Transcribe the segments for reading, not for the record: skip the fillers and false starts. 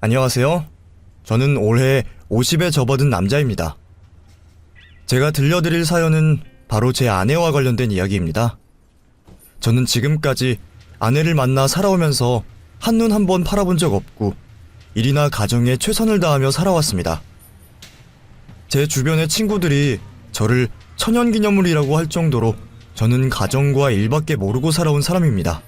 안녕하세요. 저는 올해 50에 접어든 남자입니다. 제가 들려드릴 사연은 바로 제 아내와 관련된 이야기입니다. 저는 지금까지 아내를 만나 살아오면서 한눈 한 번 팔아본 적 없고 일이나 가정에 최선을 다하며 살아왔습니다. 제 주변의 친구들이 저를 천연기념물이라고 할 정도로 저는 가정과 일밖에 모르고 살아온 사람입니다.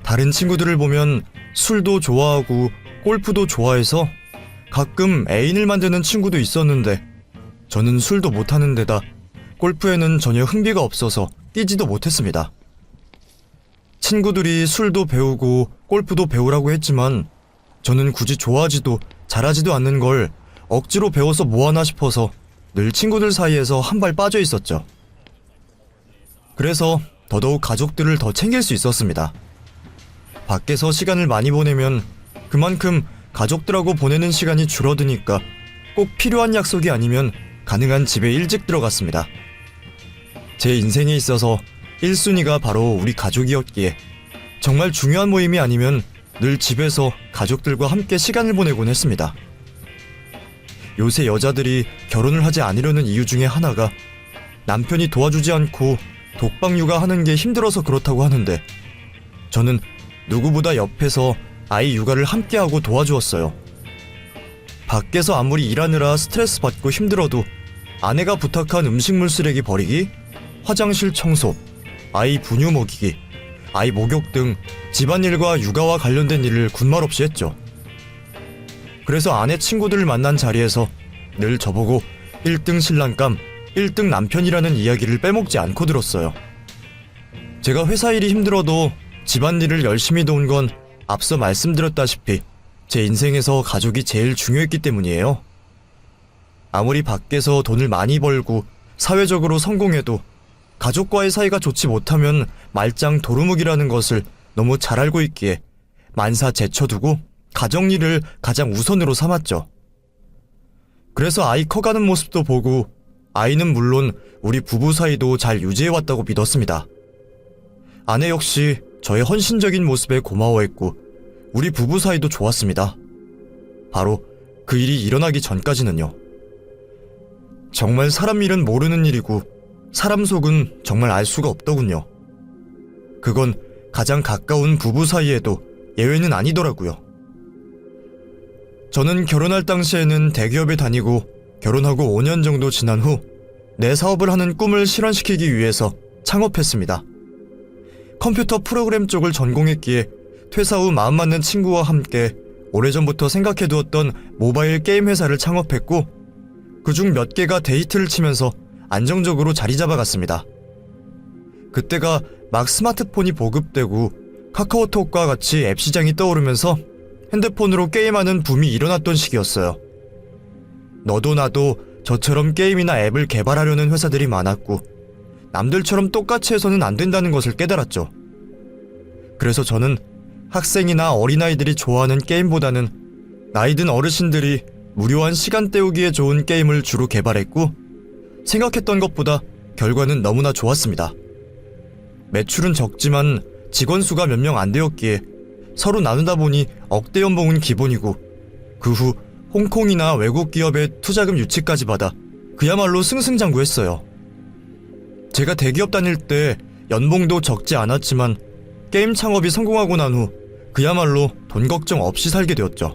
다른 친구들을 보면 술도 좋아하고 골프도 좋아해서 가끔 애인을 만드는 친구도 있었는데 저는 술도 못하는 데다 골프에는 전혀 흥미가 없어서 뛰지도 못했습니다. 친구들이 술도 배우고 골프도 배우라고 했지만 저는 굳이 좋아하지도 잘하지도 않는 걸 억지로 배워서 뭐하나 싶어서 늘 친구들 사이에서 한 발 빠져 있었죠. 그래서 더더욱 가족들을 더 챙길 수 있었습니다. 밖에서 시간을 많이 보내면 그만큼 가족들하고 보내는 시간이 줄어드니까 꼭 필요한 약속이 아니면 가능한 집에 일찍 들어갔습니다. 제 인생에 있어서 1순위가 바로 우리 가족이었기에 정말 중요한 모임이 아니면 늘 집에서 가족들과 함께 시간을 보내곤 했습니다. 요새 여자들이 결혼을 하지 않으려는 이유 중에 하나가 남편이 도와주지 않고 독방 육아하는 게 힘들어서 그렇다고 하는데 저는 누구보다 옆에서 아이 육아를 함께하고 도와주었어요. 밖에서 아무리 일하느라 스트레스 받고 힘들어도 아내가 부탁한 음식물 쓰레기 버리기, 화장실 청소, 아이 분유 먹이기, 아이 목욕 등 집안일과 육아와 관련된 일을 군말 없이 했죠. 그래서 아내 친구들을 만난 자리에서 늘 저보고 1등 신랑감, 1등 남편이라는 이야기를 빼먹지 않고 들었어요. 제가 회사 일이 힘들어도 집안일을 열심히 도운 건 앞서 말씀드렸다시피 제 인생에서 가족이 제일 중요했기 때문이에요. 아무리 밖에서 돈을 많이 벌고 사회적으로 성공해도 가족과의 사이가 좋지 못하면 말짱 도루묵이라는 것을 너무 잘 알고 있기에 만사 제쳐두고 가정일을 가장 우선으로 삼았죠. 그래서 아이 커가는 모습도 보고 아이는 물론 우리 부부 사이도 잘 유지해왔다고 믿었습니다. 아내 역시 저의 헌신적인 모습에 고마워했고 우리 부부 사이도 좋았습니다. 바로 그 일이 일어나기 전까지는요. 정말 사람 일은 모르는 일이고 사람 속은 정말 알 수가 없더군요. 그건 가장 가까운 부부 사이에도 예외는 아니더라고요. 저는 결혼할 당시에는 대기업에 다니고 결혼하고 5년 정도 지난 후 내 사업을 하는 꿈을 실현시키기 위해서 창업했습니다. 컴퓨터 프로그램 쪽을 전공했기에 퇴사 후 마음 맞는 친구와 함께 오래전부터 생각해두었던 모바일 게임 회사를 창업했고 그중 몇 개가 데이트를 치면서 안정적으로 자리 잡아갔습니다. 그때가 막 스마트폰이 보급되고 카카오톡과 같이 앱 시장이 떠오르면서 핸드폰으로 게임하는 붐이 일어났던 시기였어요. 너도 나도 저처럼 게임이나 앱을 개발하려는 회사들이 많았고 남들처럼 똑같이 해서는 안 된다는 것을 깨달았죠. 그래서 저는 학생이나 어린아이들이 좋아하는 게임보다는 나이든 어르신들이 무료한 시간 때우기에 좋은 게임을 주로 개발했고 생각했던 것보다 결과는 너무나 좋았습니다. 매출은 적지만 직원 수가 몇 명 안 되었기에 서로 나누다 보니 억대 연봉은 기본이고 그 후 홍콩이나 외국 기업의 투자금 유치까지 받아 그야말로 승승장구했어요. 제가 대기업 다닐 때 연봉도 적지 않았지만 게임 창업이 성공하고 난 후 그야말로 돈 걱정 없이 살게 되었죠.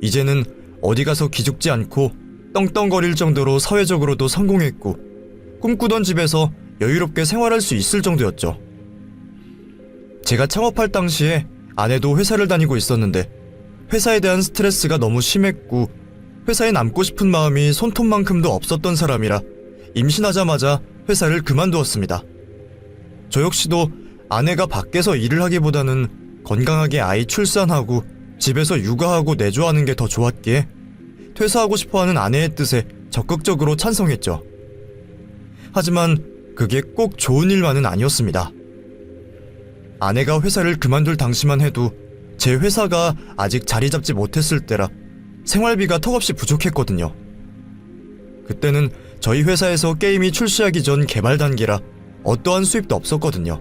이제는 어디 가서 기죽지 않고 떵떵거릴 정도로 사회적으로도 성공했고 꿈꾸던 집에서 여유롭게 생활할 수 있을 정도였죠. 제가 창업할 당시에 아내도 회사를 다니고 있었는데 회사에 대한 스트레스가 너무 심했고 회사에 남고 싶은 마음이 손톱만큼도 없었던 사람이라 임신하자마자 회사를 그만두었습니다. 저 역시도 아내가 밖에서 일을 하기보다는 건강하게 아이 출산하고 집에서 육아하고 내조하는 게 더 좋았기에 퇴사하고 싶어하는 아내의 뜻에 적극적으로 찬성했죠. 하지만 그게 꼭 좋은 일만은 아니었습니다. 아내가 회사를 그만둘 당시만 해도 제 회사가 아직 자리 잡지 못했을 때라 생활비가 턱없이 부족했거든요. 그때는 저희 회사에서 게임이 출시하기 전 개발 단계라 어떠한 수입도 없었거든요.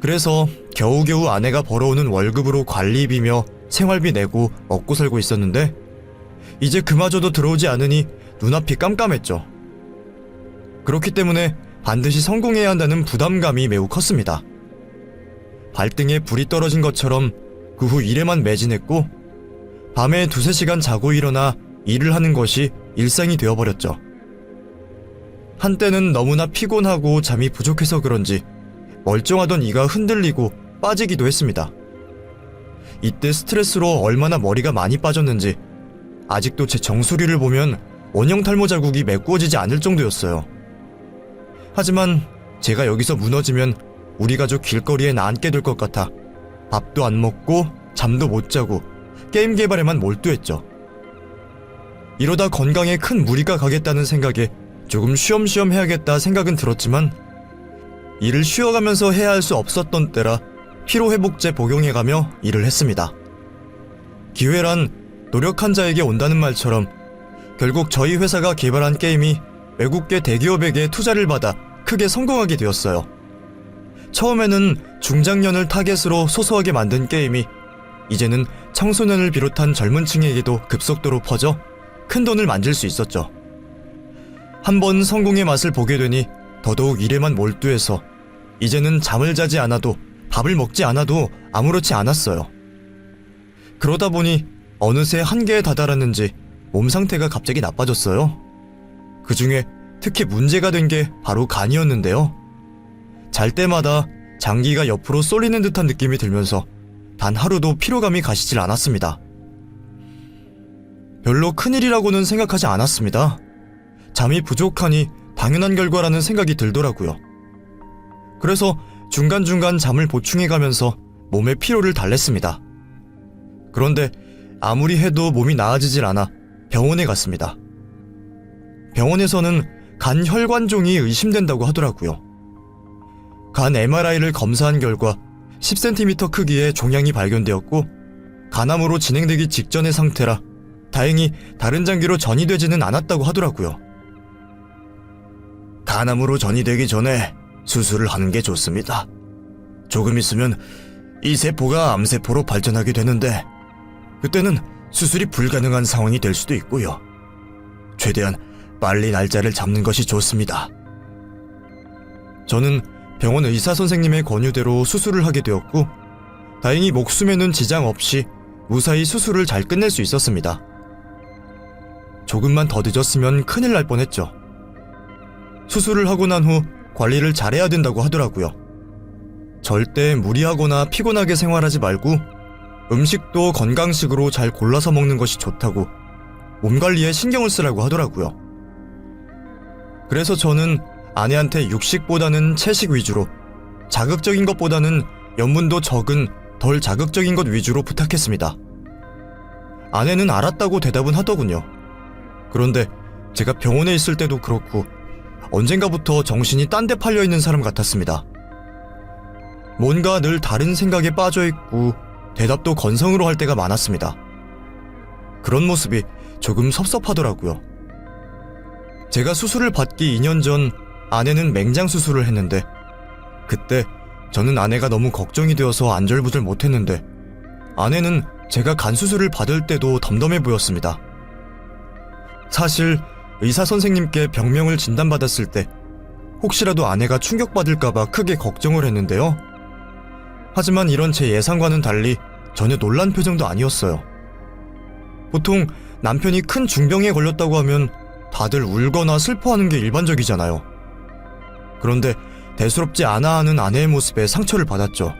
그래서 겨우겨우 아내가 벌어오는 월급으로 관리비며 생활비 내고 먹고 살고 있었는데 이제 그마저도 들어오지 않으니 눈앞이 깜깜했죠. 그렇기 때문에 반드시 성공해야 한다는 부담감이 매우 컸습니다. 발등에 불이 떨어진 것처럼 그 후 일에만 매진했고 밤에 2-3시간 자고 일어나 일을 하는 것이 일상이 되어버렸죠. 한때는 너무나 피곤하고 잠이 부족해서 그런지 멀쩡하던 이가 흔들리고 빠지기도 했습니다. 이때 스트레스로 얼마나 머리가 많이 빠졌는지 아직도 제 정수리를 보면 원형 탈모 자국이 메꾸어지지 않을 정도였어요. 하지만 제가 여기서 무너지면 우리 가족 길거리에 앉게 될 것 같아 밥도 안 먹고 잠도 못 자고 게임 개발에만 몰두했죠. 이러다 건강에 큰 무리가 가겠다는 생각에 조금 쉬엄쉬엄 해야겠다 생각은 들었지만 일을 쉬어가면서 해야 할 수 없었던 때라 피로회복제 복용해가며 일을 했습니다. 기회란 노력한 자에게 온다는 말처럼 결국 저희 회사가 개발한 게임이 외국계 대기업에게 투자를 받아 크게 성공하게 되었어요. 처음에는 중장년을 타겟으로 소소하게 만든 게임이 이제는 청소년을 비롯한 젊은 층에게도 급속도로 퍼져 큰 돈을 만질 수 있었죠. 한번 성공의 맛을 보게 되니 더더욱 일에만 몰두해서 이제는 잠을 자지 않아도 밥을 먹지 않아도 아무렇지 않았어요. 그러다 보니 어느새 한계에 다다랐는지 몸 상태가 갑자기 나빠졌어요. 그 중에 특히 문제가 된 게 바로 간이었는데요. 잘 때마다 장기가 옆으로 쏠리는 듯한 느낌이 들면서 단 하루도 피로감이 가시질 않았습니다. 별로 큰일이라고는 생각하지 않았습니다. 잠이 부족하니 당연한 결과라는 생각이 들더라고요. 그래서 중간중간 잠을 보충해가면서 몸의 피로를 달랬습니다. 그런데 아무리 해도 몸이 나아지질 않아 병원에 갔습니다. 병원에서는 간 혈관종이 의심된다고 하더라고요. 간 MRI를 검사한 결과 10cm 크기의 종양이 발견되었고 간암으로 진행되기 직전의 상태라 다행히 다른 장기로 전이되지는 않았다고 하더라고요. 간암으로 전이되기 전에 수술을 하는 게 좋습니다. 조금 있으면 이 세포가 암세포로 발전하게 되는데 그때는 수술이 불가능한 상황이 될 수도 있고요. 최대한 빨리 날짜를 잡는 것이 좋습니다. 저는 병원 의사 선생님의 권유대로 수술을 하게 되었고 다행히 목숨에는 지장 없이 무사히 수술을 잘 끝낼 수 있었습니다. 조금만 더 늦었으면 큰일 날 뻔했죠. 수술을 하고 난 후 관리를 잘해야 된다고 하더라고요. 절대 무리하거나 피곤하게 생활하지 말고 음식도 건강식으로 잘 골라서 먹는 것이 좋다고 몸 관리에 신경을 쓰라고 하더라고요. 그래서 저는 아내한테 육식보다는 채식 위주로 자극적인 것보다는 염분도 적은 덜 자극적인 것 위주로 부탁했습니다. 아내는 알았다고 대답은 하더군요. 그런데 제가 병원에 있을 때도 그렇고 언젠가부터 정신이 딴 데 팔려있는 사람 같았습니다. 뭔가 늘 다른 생각에 빠져있고 대답도 건성으로 할 때가 많았습니다. 그런 모습이 조금 섭섭하더라고요. 제가 수술을 받기 2년 전 아내는 맹장 수술을 했는데 그때 저는 아내가 너무 걱정이 되어서 안절부절 못했는데 아내는 제가 간 수술을 받을 때도 덤덤해 보였습니다. 사실 의사 선생님께 병명을 진단받았을 때 혹시라도 아내가 충격받을까봐 크게 걱정을 했는데요. 하지만 이런 제 예상과는 달리 전혀 놀란 표정도 아니었어요. 보통 남편이 큰 중병에 걸렸다고 하면 다들 울거나 슬퍼하는 게 일반적이잖아요. 그런데 대수롭지 않아 하는 아내의 모습에 상처를 받았죠.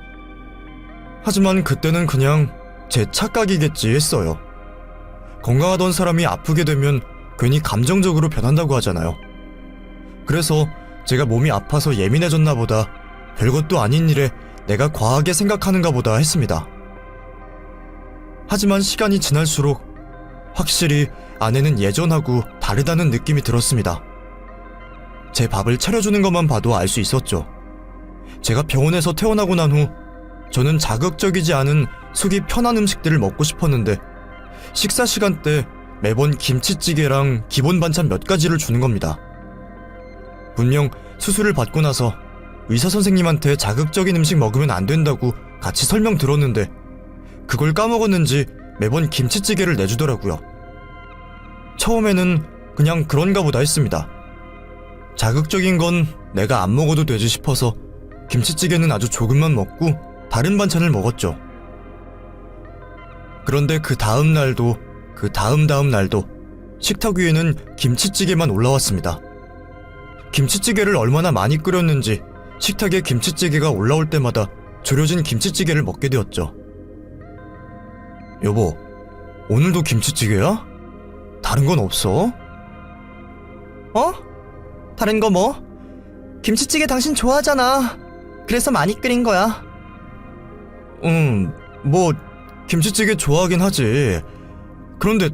하지만 그때는 그냥 제 착각이겠지 했어요. 건강하던 사람이 아프게 되면 괜히 감정적으로 변한다고 하잖아요. 그래서 제가 몸이 아파서 예민해졌나 보다, 별것도 아닌 일에 내가 과하게 생각하는가 보다 했습니다. 하지만 시간이 지날수록 확실히 아내는 예전하고 다르다는 느낌이 들었습니다. 제 밥을 차려주는 것만 봐도 알 수 있었죠. 제가 병원에서 퇴원하고 난 후 저는 자극적이지 않은 속이 편한 음식들을 먹고 싶었는데 식사 시간 때 매번 김치찌개랑 기본 반찬 몇 가지를 주는 겁니다. 분명 수술을 받고 나서 의사 선생님한테 자극적인 음식 먹으면 안 된다고 같이 설명 들었는데 그걸 까먹었는지 매번 김치찌개를 내주더라고요. 처음에는 그냥 그런가 보다 했습니다. 자극적인 건 내가 안 먹어도 되지 싶어서 김치찌개는 아주 조금만 먹고 다른 반찬을 먹었죠. 그런데 그 다음 날도 그 다음 날도 식탁 위에는 김치찌개만 올라왔습니다. 김치찌개를 얼마나 많이 끓였는지 식탁에 김치찌개가 올라올 때마다 졸여진 김치찌개를 먹게 되었죠. 여보, 오늘도 김치찌개야? 다른 건 없어? 어? 다른 거 뭐? 김치찌개 당신 좋아하잖아. 그래서 많이 끓인 거야. 뭐 김치찌개 좋아하긴 하지. 그런데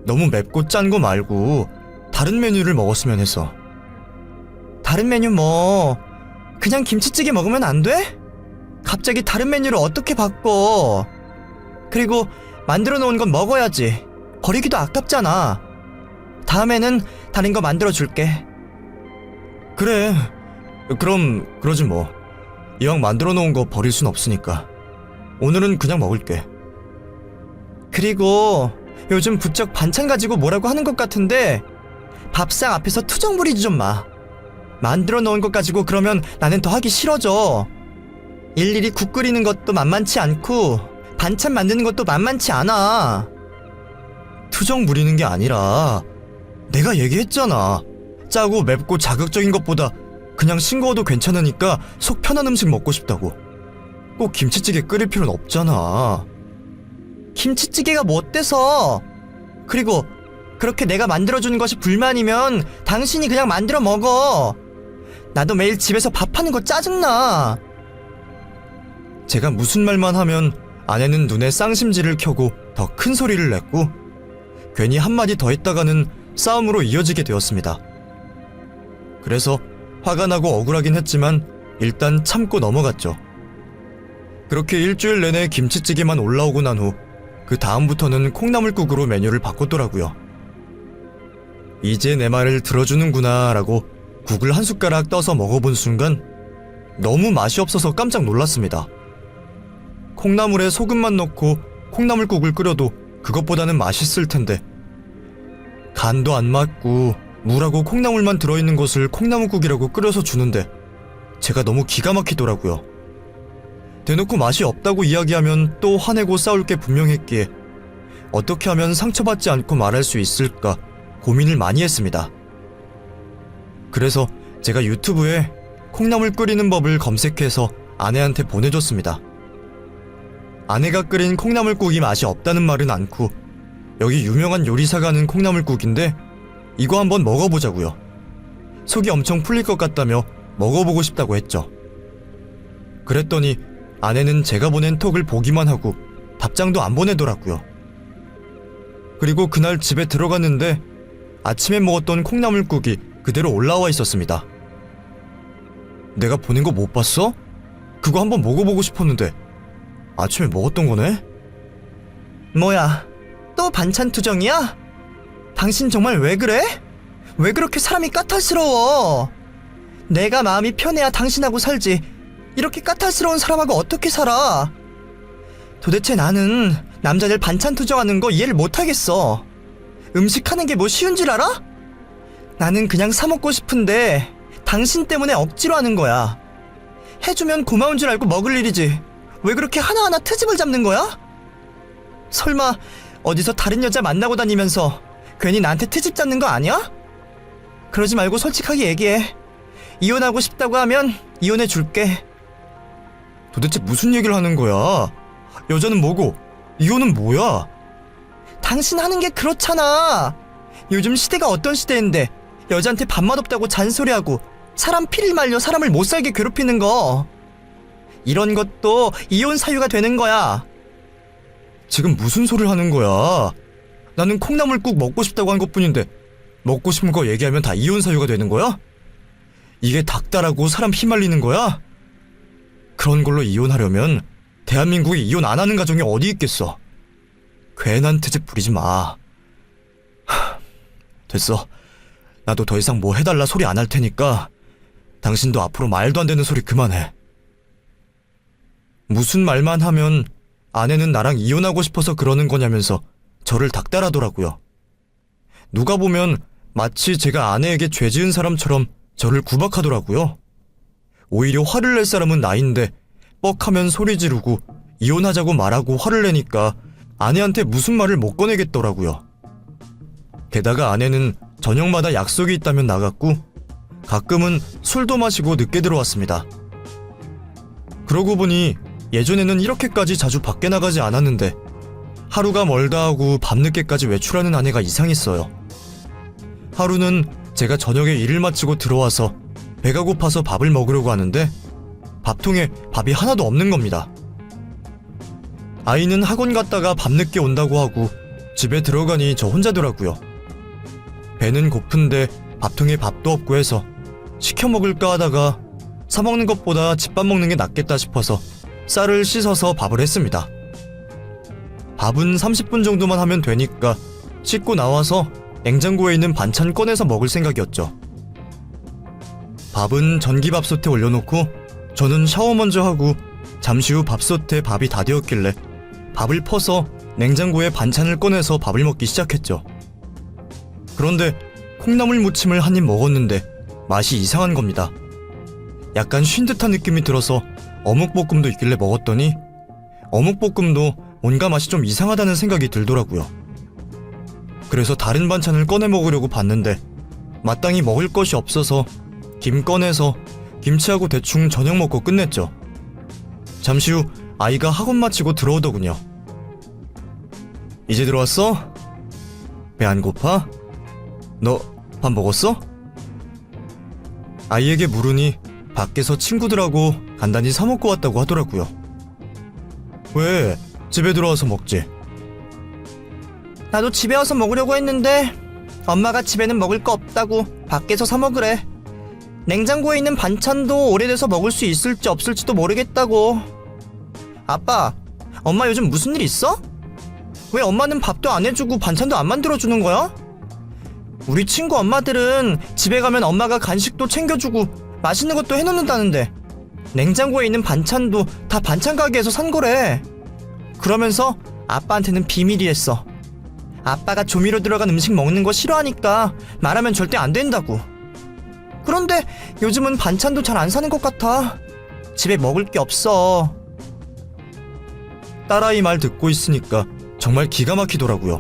너무 맵고 짠 거 말고 다른 메뉴를 먹었으면 해서. 다른 메뉴 뭐 그냥 김치찌개 먹으면 안 돼? 갑자기 다른 메뉴를 어떻게 바꿔? 그리고 만들어 놓은 건 먹어야지. 버리기도 아깝잖아. 다음에는 다른 거 만들어 줄게. 그래, 그럼 그러지 뭐. 이왕 만들어 놓은 거 버릴 순 없으니까 오늘은 그냥 먹을게. 그리고 요즘 부쩍 반찬 가지고 뭐라고 하는 것 같은데 밥상 앞에서 투정 부리지 좀 마. 만들어 놓은 것 가지고 그러면 나는 더 하기 싫어져. 일일이 국 끓이는 것도 만만치 않고 반찬 만드는 것도 만만치 않아. 투정 부리는 게 아니라 내가 얘기했잖아. 짜고 맵고 자극적인 것보다 그냥 싱거워도 괜찮으니까 속 편한 음식 먹고 싶다고. 꼭 김치찌개 끓일 필요는 없잖아. 김치찌개가 뭐 어때서? 그리고 그렇게 내가 만들어주는 것이 불만이면 당신이 그냥 만들어 먹어. 나도 매일 집에서 밥하는 거 짜증나. 제가 무슨 말만 하면 아내는 눈에 쌍심지를 켜고 더 큰 소리를 냈고 괜히 한마디 더 했다가는 싸움으로 이어지게 되었습니다. 그래서 화가 나고 억울하긴 했지만 일단 참고 넘어갔죠. 그렇게 일주일 내내 김치찌개만 올라오고 난 후 그 다음부터는 콩나물국으로 메뉴를 바꿨더라고요. 이제 내 말을 들어주는구나 라고 국을 한 숟가락 떠서 먹어본 순간 너무 맛이 없어서 깜짝 놀랐습니다. 콩나물에 소금만 넣고 콩나물국을 끓여도 그것보다는 맛있을 텐데 간도 안 맞고 물하고 콩나물만 들어있는 것을 콩나물국이라고 끓여서 주는데 제가 너무 기가 막히더라고요. 대놓고 맛이 없다고 이야기하면 또 화내고 싸울 게 분명했기에 어떻게 하면 상처받지 않고 말할 수 있을까 고민을 많이 했습니다. 그래서 제가 유튜브에 콩나물 끓이는 법을 검색해서 아내한테 보내줬습니다. 아내가 끓인 콩나물국이 맛이 없다는 말은 않고 여기 유명한 요리사가 하는 콩나물국인데 이거 한번 먹어보자고요. 속이 엄청 풀릴 것 같다며 먹어보고 싶다고 했죠. 그랬더니 아내는 제가 보낸 톡을 보기만 하고 답장도 안 보내더라고요. 그리고 그날 집에 들어갔는데 아침에 먹었던 콩나물국이 그대로 올라와 있었습니다. 내가 보낸 거 못 봤어? 그거 한번 먹어보고 싶었는데 아침에 먹었던 거네? 뭐야, 또 반찬 투정이야? 당신 정말 왜 그래? 왜 그렇게 사람이 까탈스러워? 내가 마음이 편해야 당신하고 살지. 이렇게 까탈스러운 사람하고 어떻게 살아? 도대체 나는 남자들 반찬 투정하는 거 이해를 못하겠어. 음식하는 게 뭐 쉬운 줄 알아? 나는 그냥 사 먹고 싶은데 당신 때문에 억지로 하는 거야. 해주면 고마운 줄 알고 먹을 일이지. 왜 그렇게 하나하나 트집을 잡는 거야? 설마 어디서 다른 여자 만나고 다니면서 괜히 나한테 트집 잡는 거 아니야? 그러지 말고 솔직하게 얘기해. 이혼하고 싶다고 하면 이혼해 줄게. 도대체 무슨 얘기를 하는 거야? 여자는 뭐고 이혼은 뭐야? 당신 하는 게 그렇잖아. 요즘 시대가 어떤 시대인데 여자한테 밥맛 없다고 잔소리하고 사람 피를 말려 사람을 못살게 괴롭히는 거. 이런 것도 이혼 사유가 되는 거야. 지금 무슨 소리를 하는 거야? 나는 콩나물국 먹고 싶다고 한 것뿐인데 먹고 싶은 거 얘기하면 다 이혼 사유가 되는 거야? 이게 닥달하고 사람 휘말리는 거야? 그런 걸로 이혼하려면 대한민국에 이혼 안 하는 가정이 어디 있겠어. 괜한 트집 부리지 마. 됐어. 나도 더 이상 뭐 해달라 소리 안 할 테니까 당신도 앞으로 말도 안 되는 소리 그만해. 무슨 말만 하면 아내는 나랑 이혼하고 싶어서 그러는 거냐면서 저를 닥달하더라고요. 누가 보면 마치 제가 아내에게 죄 지은 사람처럼 저를 구박하더라고요. 오히려 화를 낼 사람은 나인데 뻑하면 소리 지르고 이혼하자고 말하고 화를 내니까 아내한테 무슨 말을 못 꺼내겠더라고요. 게다가 아내는 저녁마다 약속이 있다면 나갔고 가끔은 술도 마시고 늦게 들어왔습니다. 그러고 보니 예전에는 이렇게까지 자주 밖에 나가지 않았는데 하루가 멀다 하고 밤늦게까지 외출하는 아내가 이상했어요. 하루는 제가 저녁에 일을 마치고 들어와서 배가 고파서 밥을 먹으려고 하는데 밥통에 밥이 하나도 없는 겁니다. 아이는 학원 갔다가 밤늦게 온다고 하고 집에 들어가니 저 혼자더라고요. 배는 고픈데 밥통에 밥도 없고 해서 시켜 먹을까 하다가 사 먹는 것보다 집밥 먹는 게 낫겠다 싶어서 쌀을 씻어서 밥을 했습니다. 밥은 30분 정도만 하면 되니까 씻고 나와서 냉장고에 있는 반찬 꺼내서 먹을 생각이었죠. 밥은 전기밥솥에 올려놓고 저는 샤워 먼저 하고 잠시 후 밥솥에 밥이 다 되었길래 밥을 퍼서 냉장고에 반찬을 꺼내서 밥을 먹기 시작했죠. 그런데 콩나물 무침을 한 입 먹었는데 맛이 이상한 겁니다. 약간 쉰 듯한 느낌이 들어서 어묵볶음도 있길래 먹었더니 어묵볶음도 뭔가 맛이 좀 이상하다는 생각이 들더라고요. 그래서 다른 반찬을 꺼내 먹으려고 봤는데 마땅히 먹을 것이 없어서 김 꺼내서 김치하고 대충 저녁 먹고 끝냈죠. 잠시 후 아이가 학원 마치고 들어오더군요. 이제 들어왔어? 배 안 고파? 너 밥 먹었어? 아이에게 물으니 밖에서 친구들하고 간단히 사 먹고 왔다고 하더라고요. 왜? 집에 들어와서 먹지. 나도 집에 와서 먹으려고 했는데 엄마가 집에는 먹을 거 없다고 밖에서 사 먹으래. 냉장고에 있는 반찬도 오래돼서 먹을 수 있을지 없을지도 모르겠다고. 아빠, 엄마 요즘 무슨 일 있어? 왜 엄마는 밥도 안 해주고 반찬도 안 만들어주는 거야? 우리 친구 엄마들은 집에 가면 엄마가 간식도 챙겨주고 맛있는 것도 해놓는다는데 냉장고에 있는 반찬도 다 반찬 가게에서 산 거래. 그러면서 아빠한테는 비밀이랬어. 아빠가 조미료 들어간 음식 먹는 거 싫어하니까 말하면 절대 안 된다고. 그런데 요즘은 반찬도 잘 안 사는 것 같아. 집에 먹을 게 없어. 딸아이 말 듣고 있으니까 정말 기가 막히더라고요.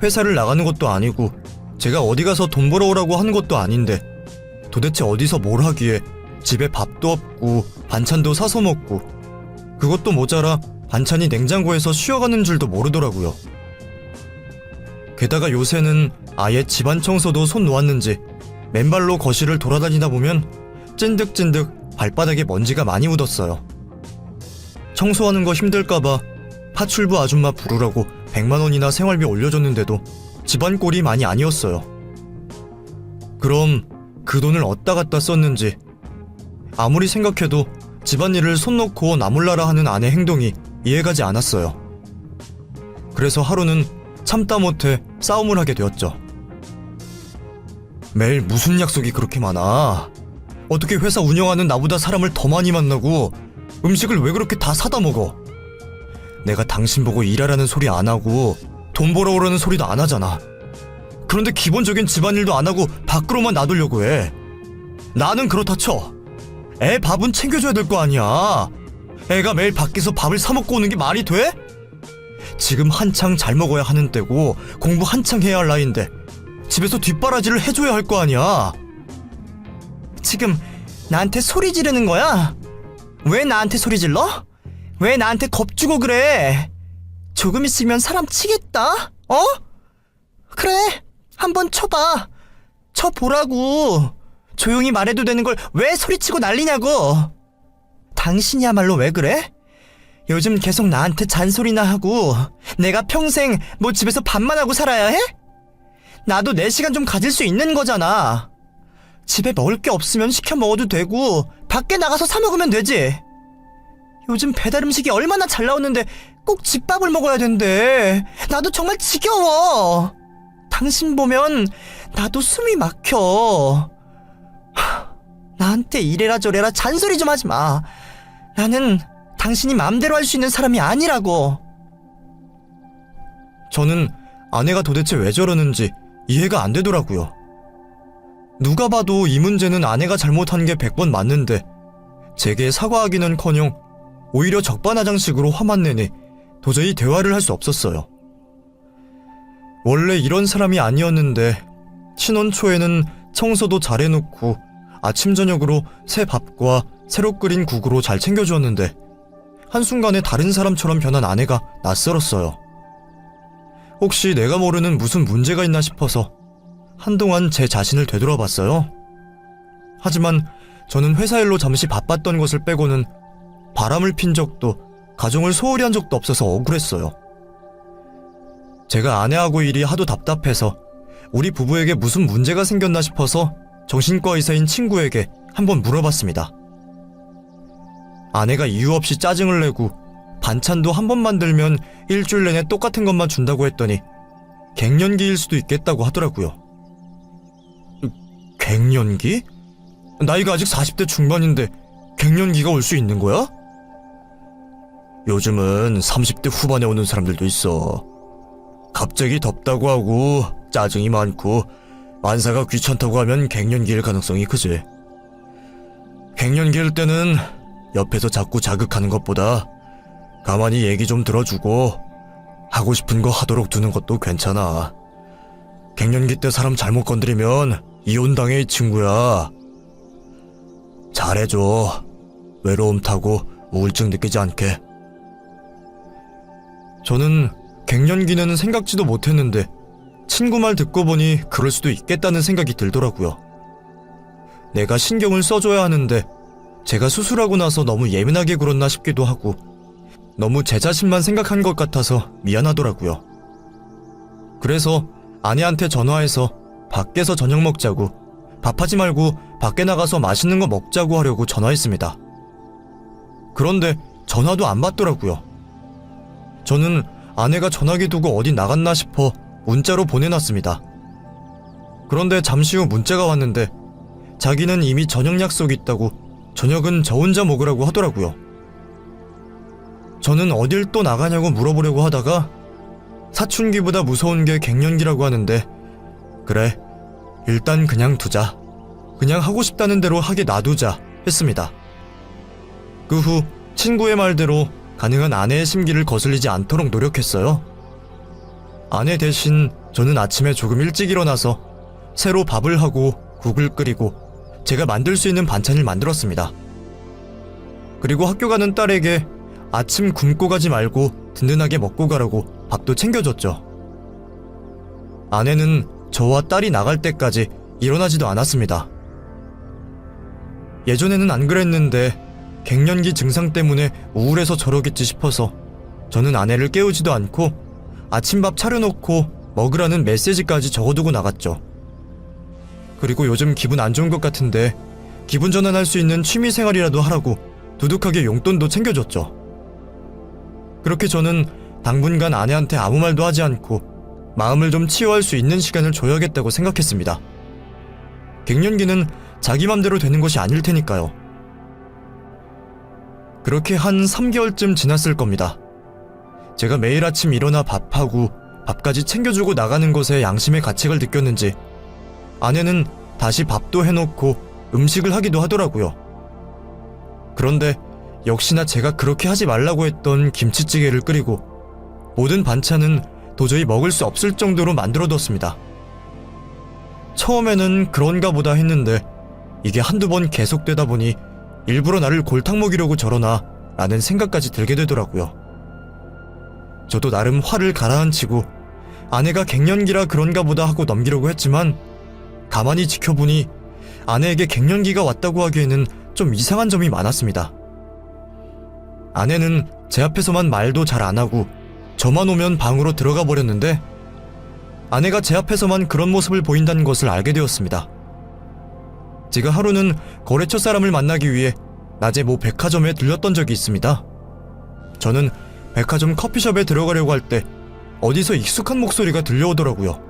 회사를 나가는 것도 아니고 제가 어디 가서 돈 벌어오라고 하는 것도 아닌데 도대체 어디서 뭘 하기에 집에 밥도 없고 반찬도 사서 먹고 그것도 모자라 반찬이 냉장고에서 쉬어가는 줄도 모르더라고요. 게다가 요새는 아예 집안 청소도 손 놓았는지 맨발로 거실을 돌아다니다 보면 찐득찐득 발바닥에 먼지가 많이 묻었어요. 청소하는 거 힘들까봐 파출부 아줌마 부르라고 100만 원이나 생활비 올려줬는데도 집안 꼴이 많이 아니었어요. 그럼 그 돈을 어디다 갖다 썼는지 아무리 생각해도 집안일을 손 놓고 나몰라라 하는 아내 행동이 이해가지 않았어요. 그래서 하루는 참다 못해 싸움을 하게 되었죠. 매일 무슨 약속이 그렇게 많아? 어떻게 회사 운영하는 나보다 사람을 더 많이 만나고 음식을 왜 그렇게 다 사다 먹어? 내가 당신 보고 일하라는 소리 안 하고 돈 벌어오라는 소리도 안 하잖아. 그런데 기본적인 집안일도 안 하고 밖으로만 놔두려고 해. 나는 그렇다 쳐. 애 밥은 챙겨줘야 될 거 아니야. 애가 매일 밖에서 밥을 사 먹고 오는 게 말이 돼? 지금 한창 잘 먹어야 하는 때고 공부 한창 해야 할 나이인데 집에서 뒷바라지를 해줘야 할 거 아니야. 지금 나한테 소리 지르는 거야? 왜 나한테 소리 질러? 왜 나한테 겁주고 그래? 조금 있으면 사람 치겠다? 어? 그래, 한번 쳐봐. 쳐보라고. 조용히 말해도 되는 걸 왜 소리치고 난리냐고. 당신이야말로 왜 그래? 요즘 계속 나한테 잔소리나 하고 내가 평생 뭐 집에서 밥만 하고 살아야 해? 나도 내 시간 좀 가질 수 있는 거잖아. 집에 먹을 게 없으면 시켜 먹어도 되고 밖에 나가서 사 먹으면 되지. 요즘 배달 음식이 얼마나 잘 나오는데 꼭 집밥을 먹어야 된대. 나도 정말 지겨워. 당신 보면 나도 숨이 막혀. 나한테 이래라 저래라 잔소리 좀 하지 마. 나는 당신이 마음대로 할 수 있는 사람이 아니라고. 저는 아내가 도대체 왜 저러는지 이해가 안 되더라고요. 누가 봐도 이 문제는 아내가 잘못한 게 100번 맞는데 제게 사과하기는커녕 오히려 적반하장식으로 화만 내니 도저히 대화를 할 수 없었어요. 원래 이런 사람이 아니었는데 신혼 초에는 청소도 잘해놓고 아침 저녁으로 새 밥과 새로 끓인 국으로 잘 챙겨주었는데 한순간에 다른 사람처럼 변한 아내가 낯설었어요. 혹시 내가 모르는 무슨 문제가 있나 싶어서 한동안 제 자신을 되돌아봤어요. 하지만 저는 회사 일로 잠시 바빴던 것을 빼고는 바람을 핀 적도 가정을 소홀히 한 적도 없어서 억울했어요. 제가 아내하고 일이 하도 답답해서 우리 부부에게 무슨 문제가 생겼나 싶어서 정신과 의사인 친구에게 한번 물어봤습니다. 아내가 이유 없이 짜증을 내고 반찬도 한 번 만들면 일주일 내내 똑같은 것만 준다고 했더니 갱년기일 수도 있겠다고 하더라고요. 갱년기? 나이가 아직 40대 중반인데 갱년기가 올 수 있는 거야? 요즘은 30대 후반에 오는 사람들도 있어. 갑자기 덥다고 하고 짜증이 많고 만사가 귀찮다고 하면 갱년기일 가능성이 크지. 갱년기일 때는 옆에서 자꾸 자극하는 것보다 가만히 얘기 좀 들어주고 하고 싶은 거 하도록 두는 것도 괜찮아. 갱년기 때 사람 잘못 건드리면 이혼당해, 이 친구야. 잘해줘. 외로움 타고 우울증 느끼지 않게. 저는 갱년기는 생각지도 못했는데 친구 말 듣고 보니 그럴 수도 있겠다는 생각이 들더라고요. 내가 신경을 써줘야 하는데 제가 수술하고 나서 너무 예민하게 굴었나 싶기도 하고 너무 제 자신만 생각한 것 같아서 미안하더라고요. 그래서 아내한테 전화해서 밖에서 저녁 먹자고, 밥하지 말고 밖에 나가서 맛있는 거 먹자고 하려고 전화했습니다. 그런데 전화도 안 받더라고요. 저는 아내가 전화기 두고 어디 나갔나 싶어 문자로 보내놨습니다. 그런데 잠시 후 문자가 왔는데 자기는 이미 저녁 약속이 있다고 저녁은 저 혼자 먹으라고 하더라고요. 저는 어딜 또 나가냐고 물어보려고 하다가 사춘기보다 무서운 게 갱년기라고 하는데 그래, 일단 그냥 두자. 그냥 하고 싶다는 대로 하게 놔두자 했습니다. 그 후 친구의 말대로 가능한 아내의 심기를 거슬리지 않도록 노력했어요. 아내 대신 저는 아침에 조금 일찍 일어나서 새로 밥을 하고 국을 끓이고 제가 만들 수 있는 반찬을 만들었습니다. 그리고 학교 가는 딸에게 아침 굶고 가지 말고 든든하게 먹고 가라고 밥도 챙겨줬죠. 아내는 저와 딸이 나갈 때까지 일어나지도 않았습니다. 예전에는 안 그랬는데 갱년기 증상 때문에 우울해서 저러겠지 싶어서 저는 아내를 깨우지도 않고 아침밥 차려놓고 먹으라는 메시지까지 적어두고 나갔죠. 그리고 요즘 기분 안 좋은 것 같은데 기분 전환할 수 있는 취미생활이라도 하라고 두둑하게 용돈도 챙겨줬죠. 그렇게 저는 당분간 아내한테 아무 말도 하지 않고 마음을 좀 치유할 수 있는 시간을 줘야겠다고 생각했습니다. 갱년기는 자기 맘대로 되는 것이 아닐 테니까요. 그렇게 한 3개월쯤 지났을 겁니다. 제가 매일 아침 일어나 밥하고 밥까지 챙겨주고 나가는 것에 양심의 가책을 느꼈는지 아내는 다시 밥도 해놓고 음식을 하기도 하더라고요. 그런데 역시나 제가 그렇게 하지 말라고 했던 김치찌개를 끓이고 모든 반찬은 도저히 먹을 수 없을 정도로 만들어뒀습니다. 처음에는 그런가 보다 했는데 이게 한두 번 계속되다 보니 일부러 나를 골탕 먹이려고 저러나 라는 생각까지 들게 되더라고요. 저도 나름 화를 가라앉히고 아내가 갱년기라 그런가 보다 하고 넘기려고 했지만 가만히 지켜보니 아내에게 갱년기가 왔다고 하기에는 좀 이상한 점이 많았습니다. 아내는 제 앞에서만 말도 잘 안 하고 저만 오면 방으로 들어가 버렸는데 아내가 제 앞에서만 그런 모습을 보인다는 것을 알게 되었습니다. 제가 하루는 거래처 사람을 만나기 위해 낮에 모 백화점에 들렸던 적이 있습니다. 저는 백화점 커피숍에 들어가려고 할 때 어디서 익숙한 목소리가 들려오더라고요.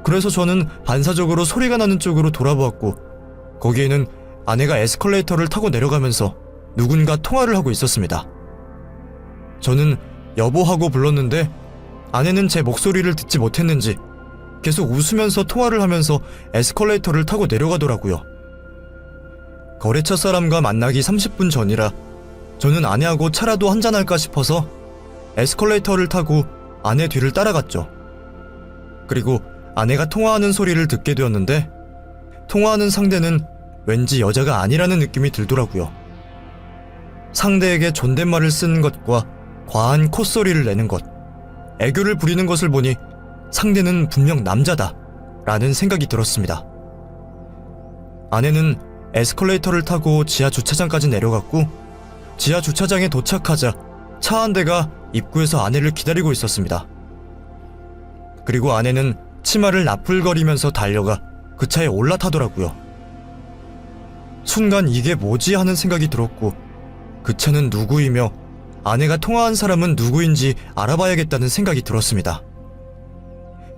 그래서 저는 반사적으로 소리가 나는 쪽으로 돌아보았고 거기에는 아내가 에스컬레이터를 타고 내려가면서 누군가 통화를 하고 있었습니다. 저는 여보하고 불렀는데 아내는 제 목소리를 듣지 못했는지 계속 웃으면서 통화를 하면서 에스컬레이터를 타고 내려가더라고요. 거래처 사람과 만나기 30분 전이라 저는 아내하고 차라도 한잔할까 싶어서 에스컬레이터를 타고 아내 뒤를 따라갔죠. 그리고 아내가 통화하는 소리를 듣게 되었는데 통화하는 상대는 왠지 여자가 아니라는 느낌이 들더라고요. 상대에게 존댓말을 쓰는 것과 과한 콧소리를 내는 것, 애교를 부리는 것을 보니 상대는 분명 남자다 라는 생각이 들었습니다. 아내는 에스컬레이터를 타고 지하 주차장까지 내려갔고 지하 주차장에 도착하자 차 한 대가 입구에서 아내를 기다리고 있었습니다. 그리고 아내는 치마를 나풀거리면서 달려가 그 차에 올라타더라고요. 순간 이게 뭐지 하는 생각이 들었고 그 차는 누구이며 아내가 통화한 사람은 누구인지 알아봐야겠다는 생각이 들었습니다.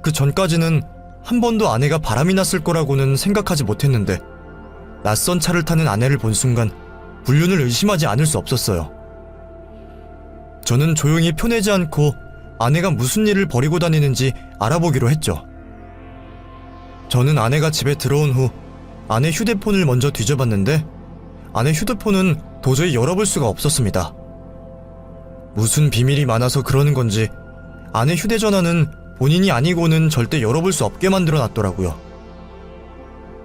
그 전까지는 한 번도 아내가 바람이 났을 거라고는 생각하지 못했는데 낯선 차를 타는 아내를 본 순간 불륜을 의심하지 않을 수 없었어요. 저는 조용히 펴내지 않고 아내가 무슨 일을 벌이고 다니는지 알아보기로 했죠. 저는 아내가 집에 들어온 후 아내 휴대폰을 먼저 뒤져봤는데 아내 휴대폰은 도저히 열어볼 수가 없었습니다. 무슨 비밀이 많아서 그러는 건지 아내 휴대전화는 본인이 아니고는 절대 열어볼 수 없게 만들어 놨더라고요.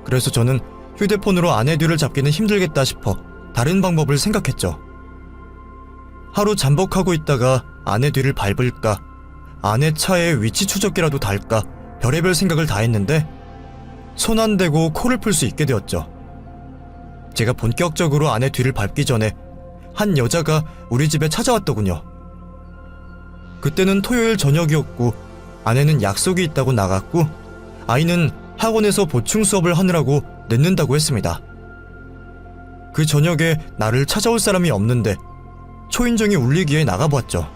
그래서 저는 휴대폰으로 아내 뒤를 잡기는 힘들겠다 싶어 다른 방법을 생각했죠. 하루 잠복하고 있다가 아내 뒤를 밟을까, 아내 차에 위치 추적기라도 달까 별의별 생각을 다 했는데 손 안 대고 코를 풀 수 있게 되었죠. 제가 본격적으로 아내 뒤를 밟기 전에 한 여자가 우리 집에 찾아왔더군요. 그때는 토요일 저녁이었고 아내는 약속이 있다고 나갔고 아이는 학원에서 보충 수업을 하느라고 늦는다고 했습니다. 그 저녁에 나를 찾아올 사람이 없는데 초인종이 울리기에 나가보았죠.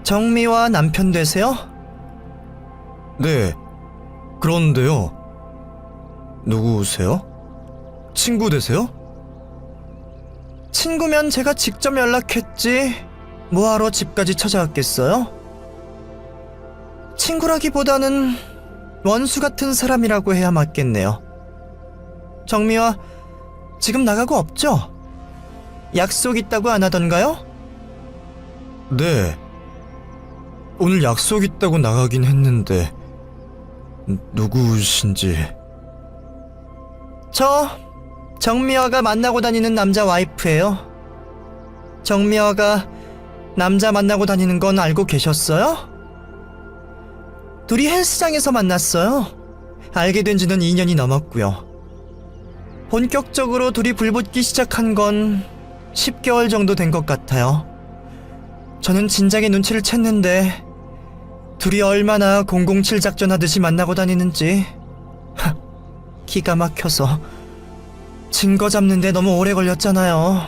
정미화 남편 되세요? 네, 그런데요. 누구세요? 친구 되세요? 친구면 제가 직접 연락했지 뭐하러 집까지 찾아왔겠어요? 친구라기보다는 원수 같은 사람이라고 해야 맞겠네요. 정미화 지금 나가고 없죠? 약속 있다고 안 하던가요? 네. 오늘 약속 있다고 나가긴 했는데 누구신지. 저 정미화가 만나고 다니는 남자 와이프예요. 정미화가 남자 만나고 다니는 건 알고 계셨어요? 둘이 헬스장에서 만났어요. 알게 된 지는 2년이 넘었고요. 본격적으로 둘이 불붙기 시작한 건 10개월 정도 된 것 같아요. 저는 진작에 눈치를 챘는데 둘이 얼마나 007 작전 하듯이 만나고 다니는지 기가 막혀서 증거 잡는데 너무 오래 걸렸잖아요.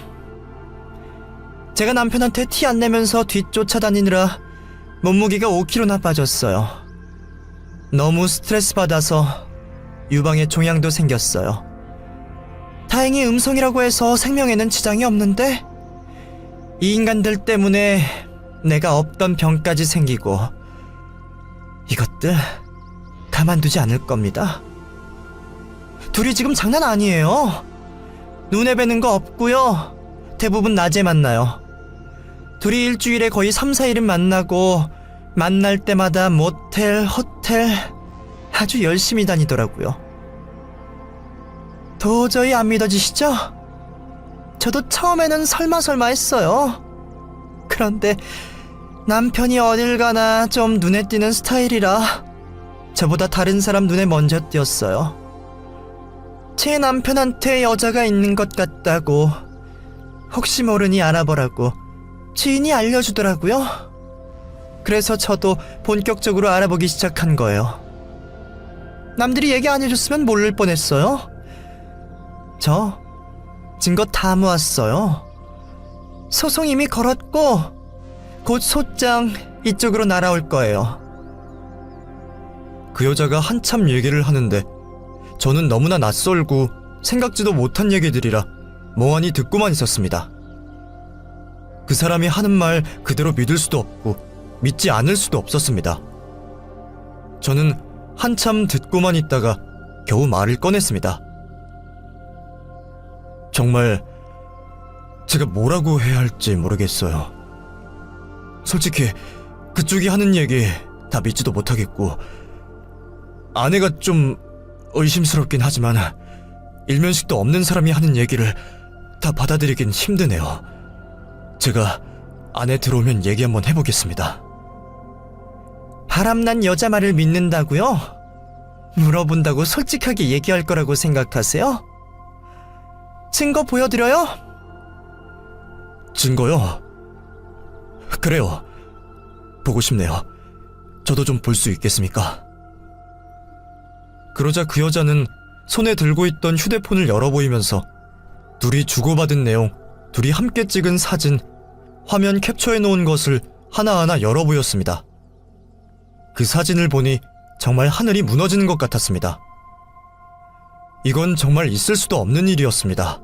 제가 남편한테 티 안 내면서 뒤쫓아다니느라 몸무게가 5kg나 빠졌어요. 너무 스트레스 받아서 유방에 종양도 생겼어요. 다행히 음성이라고 해서 생명에는 지장이 없는데 이 인간들 때문에 내가 없던 병까지 생기고 이것들 가만두지 않을 겁니다. 둘이 지금 장난 아니에요. 눈에 뵈는 거 없고요. 대부분 낮에 만나요. 둘이 일주일에 거의 3, 4일은 만나고 만날 때마다 모텔, 호텔 아주 열심히 다니더라고요. 도저히 안 믿어지시죠? 저도 처음에는 설마 했어요. 그런데 남편이 어딜 가나 좀 눈에 띄는 스타일이라 저보다 다른 사람 눈에 먼저 띄었어요. 제 남편한테 여자가 있는 것 같다고 혹시 모르니 알아보라고 지인이 알려주더라고요. 그래서 저도 본격적으로 알아보기 시작한 거예요. 남들이 얘기 안 해줬으면 모를 뻔했어요. 저 증거 다 모았어요. 소송 이미 걸었고 곧 소장 이쪽으로 날아올 거예요. 그 여자가 한참 얘기를 하는데 저는 너무나 낯설고 생각지도 못한 얘기들이라 멍하니 듣고만 있었습니다. 그 사람이 하는 말 그대로 믿을 수도 없고 믿지 않을 수도 없었습니다. 저는 한참 듣고만 있다가 겨우 말을 꺼냈습니다. 정말 제가 뭐라고 해야 할지 모르겠어요. 솔직히 그쪽이 하는 얘기 다 믿지도 못하겠고, 아내가 좀 의심스럽긴 하지만 일면식도 없는 사람이 하는 얘기를 다 받아들이긴 힘드네요. 제가 아내 들어오면 얘기 한번 해보겠습니다. 바람난 여자 말을 믿는다고요? 물어본다고 솔직하게 얘기할 거라고 생각하세요? 증거 보여드려요? 증거요? 그래요. 보고 싶네요. 저도 좀 볼 수 있겠습니까? 그러자 그 여자는 손에 들고 있던 휴대폰을 열어 보이면서 둘이 주고받은 내용, 둘이 함께 찍은 사진, 화면 캡처해 놓은 것을 하나하나 열어 보였습니다. 그 사진을 보니 정말 하늘이 무너지는 것 같았습니다. 이건 정말 있을 수도 없는 일이었습니다.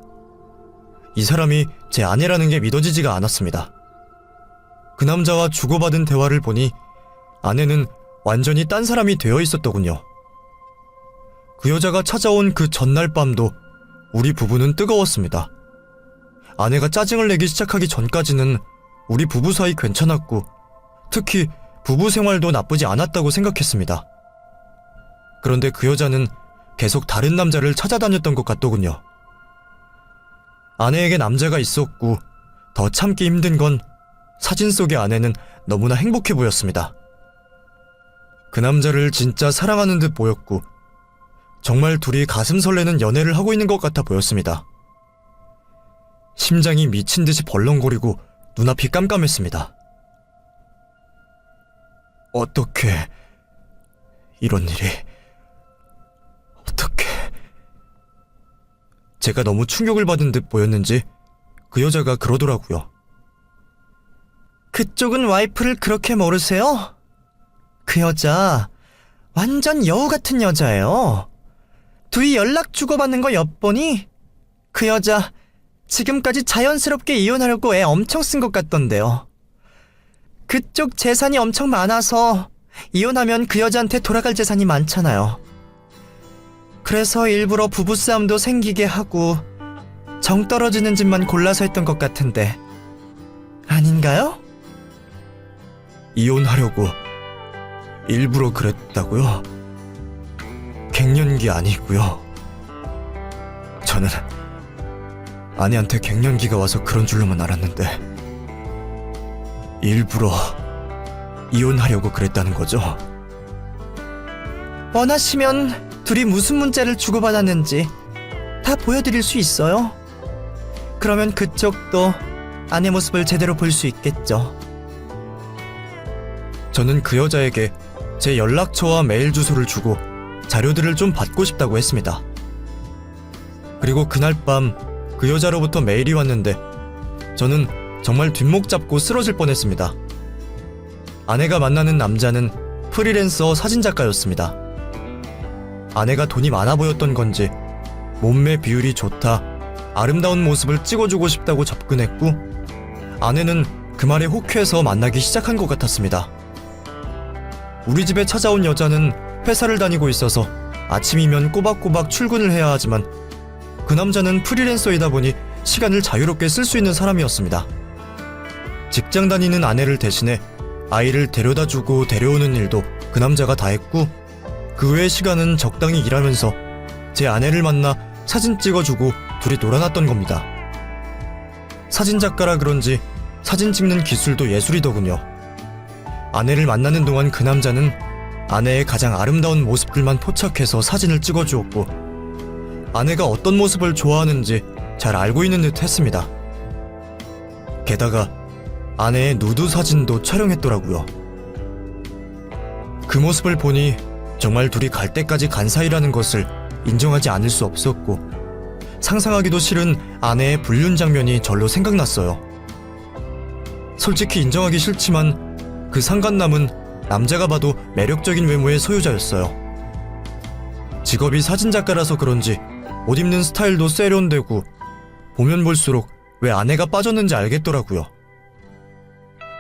이 사람이 제 아내라는 게 믿어지지가 않았습니다. 그 남자와 주고받은 대화를 보니 아내는 완전히 딴 사람이 되어 있었더군요. 그 여자가 찾아온 그 전날 밤도 우리 부부는 뜨거웠습니다. 아내가 짜증을 내기 시작하기 전까지는 우리 부부 사이 괜찮았고, 특히 부부 생활도 나쁘지 않았다고 생각했습니다. 그런데 그 여자는 계속 다른 남자를 찾아다녔던 것 같더군요. 아내에게 남자가 있었고, 더 참기 힘든 건 사진 속의 아내는 너무나 행복해 보였습니다. 그 남자를 진짜 사랑하는 듯 보였고, 정말 둘이 가슴 설레는 연애를 하고 있는 것 같아 보였습니다. 심장이 미친 듯이 벌렁거리고 눈앞이 깜깜했습니다. 어떻게 이런 일이... 어떻게... 제가 너무 충격을 받은 듯 보였는지 그 여자가 그러더라고요. 그쪽은 와이프를 그렇게 모르세요? 그 여자 완전 여우 같은 여자예요. 둘이 연락 주고받는 거 엿보니 그 여자 지금까지 자연스럽게 이혼하려고 애 엄청 쓴 것 같던데요. 그쪽 재산이 엄청 많아서 이혼하면 그 여자한테 돌아갈 재산이 많잖아요. 그래서 일부러 부부싸움도 생기게 하고 정 떨어지는 집만 골라서 했던 것 같은데 아닌가요? 이혼하려고 일부러 그랬다고요? 갱년기 아니고요. 저는 아내한테 갱년기가 와서 그런 줄로만 알았는데 일부러 이혼하려고 그랬다는 거죠? 원하시면 둘이 무슨 문자를 주고받았는지 다 보여드릴 수 있어요. 그러면 그쪽도 아내 모습을 제대로 볼 수 있겠죠. 저는 그 여자에게 제 연락처와 메일 주소를 주고 자료들을 좀 받고 싶다고 했습니다. 그리고 그날 밤 그 여자로부터 메일이 왔는데 저는 정말 뒷목 잡고 쓰러질 뻔했습니다. 아내가 만나는 남자는 프리랜서 사진작가였습니다. 아내가 돈이 많아 보였던 건지 몸매 비율이 좋다, 아름다운 모습을 찍어주고 싶다고 접근했고, 아내는 그 말에 혹해서 만나기 시작한 것 같았습니다. 우리 집에 찾아온 여자는 회사를 다니고 있어서 아침이면 꼬박꼬박 출근을 해야 하지만 그 남자는 프리랜서이다 보니 시간을 자유롭게 쓸 수 있는 사람이었습니다. 직장 다니는 아내를 대신해 아이를 데려다주고 데려오는 일도 그 남자가 다 했고, 그 외의 시간은 적당히 일하면서 제 아내를 만나 사진 찍어주고 둘이 놀아났던 겁니다. 사진작가라 그런지 사진 찍는 기술도 예술이더군요. 아내를 만나는 동안 그 남자는 아내의 가장 아름다운 모습들만 포착해서 사진을 찍어주었고, 아내가 어떤 모습을 좋아하는지 잘 알고 있는 듯 했습니다. 게다가 아내의 누드 사진도 촬영했더라고요. 그 모습을 보니 정말 둘이 갈 때까지 간 사이라는 것을 인정하지 않을 수 없었고, 상상하기도 싫은 아내의 불륜 장면이 절로 생각났어요. 솔직히 인정하기 싫지만 그 상간남은 남자가 봐도 매력적인 외모의 소유자였어요. 직업이 사진작가라서 그런지 옷 입는 스타일도 세련되고 보면 볼수록 왜 아내가 빠졌는지 알겠더라고요.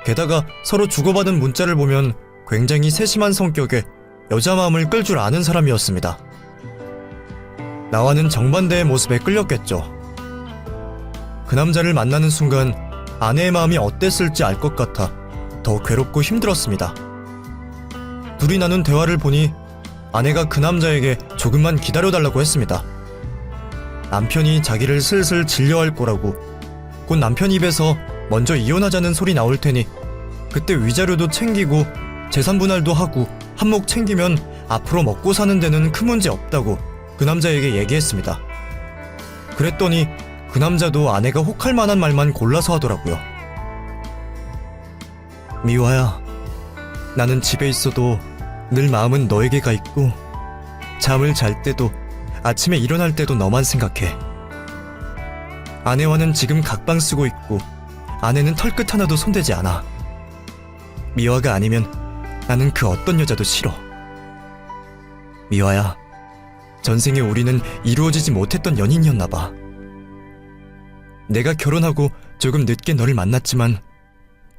게다가 서로 주고받은 문자를 보면 굉장히 세심한 성격에 여자 마음을 끌 줄 아는 사람이었습니다. 나와는 정반대의 모습에 끌렸겠죠. 그 남자를 만나는 순간 아내의 마음이 어땠을지 알 것 같아 더 괴롭고 힘들었습니다. 둘이 나눈 대화를 보니 아내가 그 남자에게 조금만 기다려달라고 했습니다. 남편이 자기를 슬슬 질려할 거라고, 곧 남편 입에서 먼저 이혼하자는 소리 나올 테니 그때 위자료도 챙기고 재산 분할도 하고 한몫 챙기면 앞으로 먹고 사는 데는 큰 문제 없다고 그 남자에게 얘기했습니다. 그랬더니 그 남자도 아내가 혹할 만한 말만 골라서 하더라고요. 미화야, 나는 집에 있어도 늘 마음은 너에게 가 있고 잠을 잘 때도 아침에 일어날 때도 너만 생각해. 아내와는 지금 각방 쓰고 있고 아내는 털끝 하나도 손대지 않아. 미화가 아니면 나는 그 어떤 여자도 싫어. 미화야, 전생에 우리는 이루어지지 못했던 연인이었나 봐. 내가 결혼하고 조금 늦게 너를 만났지만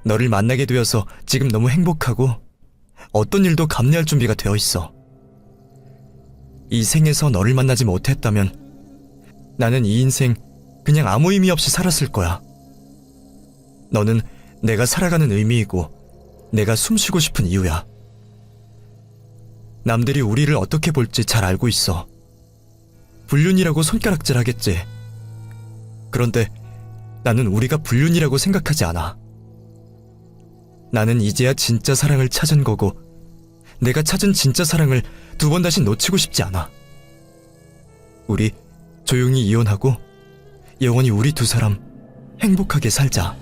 너를 만나게 되어서 지금 너무 행복하고 어떤 일도 감내할 준비가 되어 있어. 이 생에서 너를 만나지 못했다면 나는 이 인생 그냥 아무 의미 없이 살았을 거야. 너는 내가 살아가는 의미이고 내가 숨쉬고 싶은 이유야. 남들이 우리를 어떻게 볼지 잘 알고 있어. 불륜이라고 손가락질 하겠지. 그런데 나는 우리가 불륜이라고 생각하지 않아. 나는 이제야 진짜 사랑을 찾은 거고 내가 찾은 진짜 사랑을 두 번 다시 놓치고 싶지 않아. 우리 조용히 이혼하고 영원히 우리 두 사람 행복하게 살자.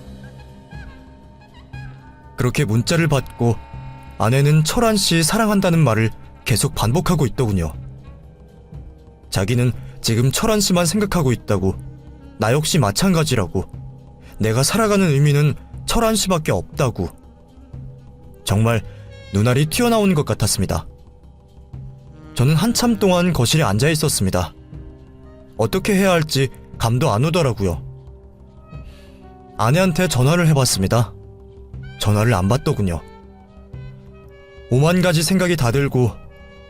그렇게 문자를 받고 아내는 철환 씨 사랑한다는 말을 계속 반복하고 있더군요. 자기는 지금 철환 씨만 생각하고 있다고, 나 역시 마찬가지라고, 내가 살아가는 의미는 철환 씨밖에 없다고. 정말 눈알이 튀어나오는 것 같았습니다. 저는 한참 동안 거실에 앉아 있었습니다. 어떻게 해야 할지 감도 안 오더라고요. 아내한테 전화를 해봤습니다. 전화를 안 받더군요. 오만 가지 생각이 다 들고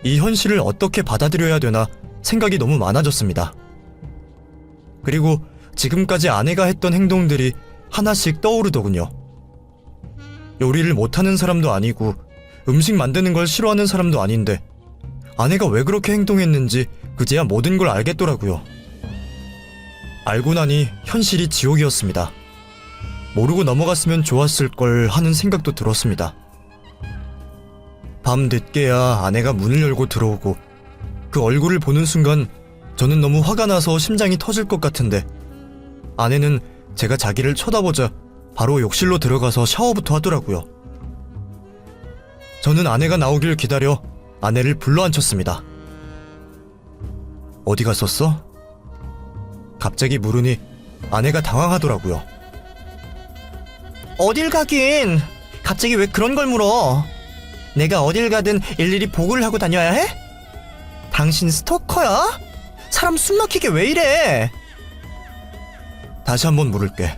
이 현실을 어떻게 받아들여야 되나 생각이 너무 많아졌습니다. 그리고 지금까지 아내가 했던 행동들이 하나씩 떠오르더군요. 요리를 못하는 사람도 아니고 음식 만드는 걸 싫어하는 사람도 아닌데 아내가 왜 그렇게 행동했는지 그제야 모든 걸 알겠더라고요. 알고 나니 현실이 지옥이었습니다. 모르고 넘어갔으면 좋았을 걸 하는 생각도 들었습니다. 밤 늦게야 아내가 문을 열고 들어오고 그 얼굴을 보는 순간 저는 너무 화가 나서 심장이 터질 것 같은데 아내는 제가 자기를 쳐다보자 바로 욕실로 들어가서 샤워부터 하더라고요. 저는 아내가 나오길 기다려 아내를 불러앉혔습니다. 어디 갔었어? 갑자기 물으니 아내가 당황하더라고요. 어딜 가긴. 갑자기 왜 그런 걸 물어? 내가 어딜 가든 일일이 보고를 하고 다녀야 해? 당신 스토커야? 사람 숨막히게 왜 이래? 다시 한번 물을게.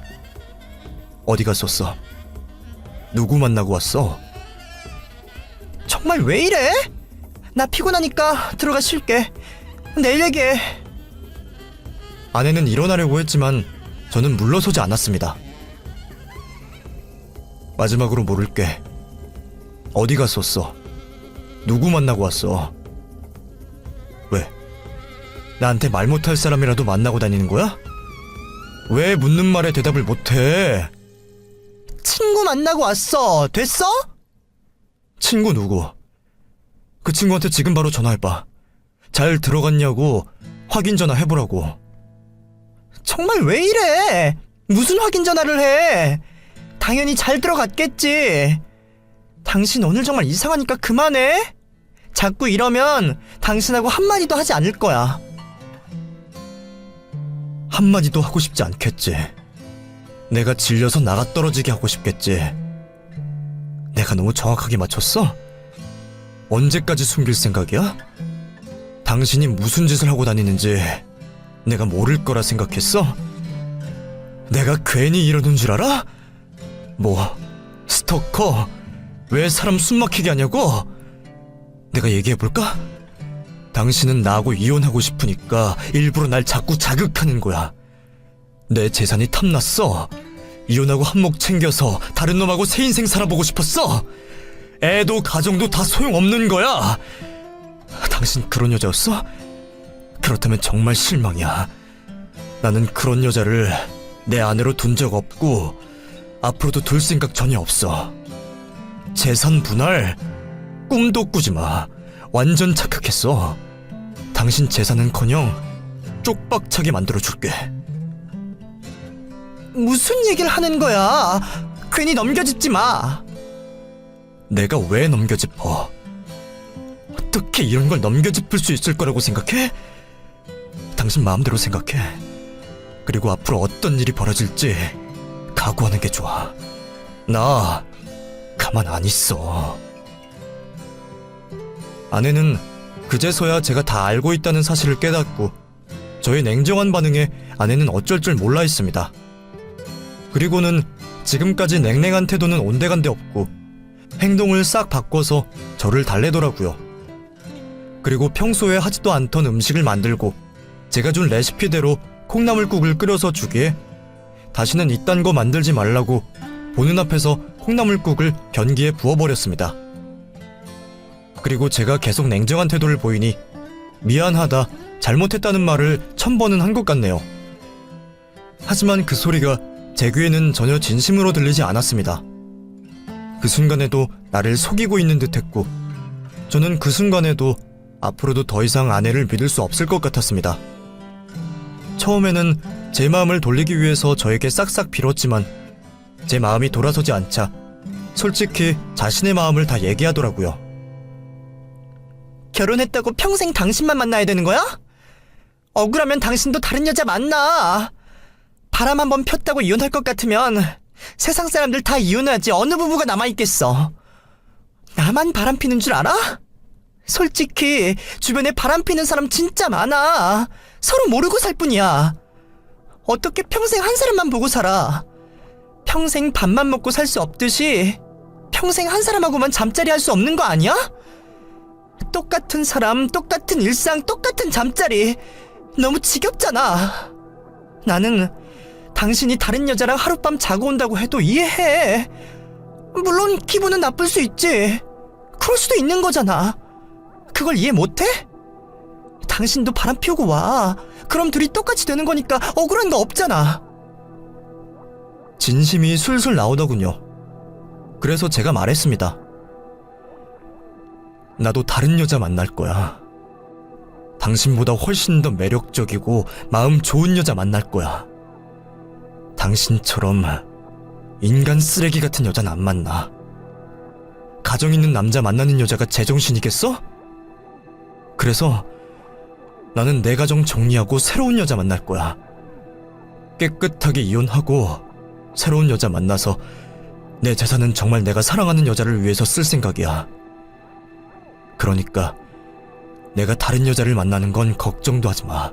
어디 갔었어? 누구 만나고 왔어? 정말 왜 이래? 나 피곤하니까 들어가 쉴게. 내일 얘기해. 아내는 일어나려고 했지만 저는 물러서지 않았습니다. 마지막으로 물을게. 어디 갔었어? 누구 만나고 왔어? 왜? 나한테 말 못할 사람이라도 만나고 다니는 거야? 왜 묻는 말에 대답을 못해? 친구 만나고 왔어. 됐어? 친구 누구? 그 친구한테 지금 바로 전화해봐. 잘 들어갔냐고 확인 전화 해보라고. 정말 왜 이래? 무슨 확인 전화를 해? 당연히 잘 들어갔겠지. 당신 오늘 정말 이상하니까 그만해. 자꾸 이러면 당신하고 한마디도 하지 않을 거야. 한마디도 하고 싶지 않겠지. 내가 질려서 나가 떨어지게 하고 싶겠지. 내가 너무 정확하게 맞췄어? 언제까지 숨길 생각이야? 당신이 무슨 짓을 하고 다니는지 내가 모를 거라 생각했어? 내가 괜히 이러는 줄 알아? 뭐, 스토커, 왜 사람 숨막히게 하냐고? 내가 얘기해볼까? 당신은 나하고 이혼하고 싶으니까 일부러 날 자꾸 자극하는 거야. 내 재산이 탐났어. 이혼하고 한몫 챙겨서 다른 놈하고 새 인생 살아보고 싶었어. 애도 가정도 다 소용없는 거야. 당신 그런 여자였어? 그렇다면 정말 실망이야. 나는 그런 여자를 내 아내로 둔 적 없고 앞으로도 둘 생각 전혀 없어. 재산 분할? 꿈도 꾸지 마. 완전 착각했어. 당신 재산은커녕 쪽박차게 만들어줄게. 무슨 얘기를 하는 거야? 괜히 넘겨짚지 마. 내가 왜 넘겨짚어? 어떻게 이런 걸 넘겨짚을 수 있을 거라고 생각해? 당신 마음대로 생각해. 그리고 앞으로 어떤 일이 벌어질지 각오하는 게 좋아. 나 가만 안 있어. 아내는 그제서야 제가 다 알고 있다는 사실을 깨닫고 저의 냉정한 반응에 아내는 어쩔 줄 몰라 했습니다. 그리고는 지금까지 냉랭한 태도는 온데간데 없고 행동을 싹 바꿔서 저를 달래더라고요. 그리고 평소에 하지도 않던 음식을 만들고 제가 준 레시피대로 콩나물국을 끓여서 주기에 다시는 이딴 거 만들지 말라고 보는 앞에서 콩나물국을 변기에 부어버렸습니다. 그리고 제가 계속 냉정한 태도를 보이니 미안하다, 잘못했다는 말을 1000번은 한 것 같네요. 하지만 그 소리가 제 귀에는 전혀 진심으로 들리지 않았습니다. 그 순간에도 나를 속이고 있는 듯했고 저는 그 순간에도 앞으로도 더 이상 아내를 믿을 수 없을 것 같았습니다. 처음에는 제 마음을 돌리기 위해서 저에게 싹싹 빌었지만 제 마음이 돌아서지 않자 솔직히 자신의 마음을 다 얘기하더라고요. 결혼했다고 평생 당신만 만나야 되는 거야? 억울하면 당신도 다른 여자 만나. 바람 한번 폈다고 이혼할 것 같으면 세상 사람들 다 이혼하지 어느 부부가 남아있겠어. 나만 바람 피는 줄 알아? 솔직히 주변에 바람 피는 사람 진짜 많아. 서로 모르고 살 뿐이야. 어떻게 평생 한 사람만 보고 살아? 평생 밥만 먹고 살 수 없듯이 평생 한 사람하고만 잠자리 할 수 없는 거 아니야? 똑같은 사람, 똑같은 일상, 똑같은 잠자리. 너무 지겹잖아. 나는 당신이 다른 여자랑 하룻밤 자고 온다고 해도 이해해. 물론 기분은 나쁠 수 있지. 그럴 수도 있는 거잖아. 그걸 이해 못해? 당신도 바람 피우고 와. 그럼 둘이 똑같이 되는 거니까 억울한 거 없잖아. 진심이 술술 나오더군요. 그래서 제가 말했습니다. 나도 다른 여자 만날 거야. 당신보다 훨씬 더 매력적이고 마음 좋은 여자 만날 거야. 당신처럼 인간 쓰레기 같은 여자는 안 만나. 가정 있는 남자 만나는 여자가 제정신이겠어? 그래서 나는 내 가정 정리하고 새로운 여자 만날 거야. 깨끗하게 이혼하고 새로운 여자 만나서 내 재산은 정말 내가 사랑하는 여자를 위해서 쓸 생각이야. 그러니까 내가 다른 여자를 만나는 건 걱정도 하지 마.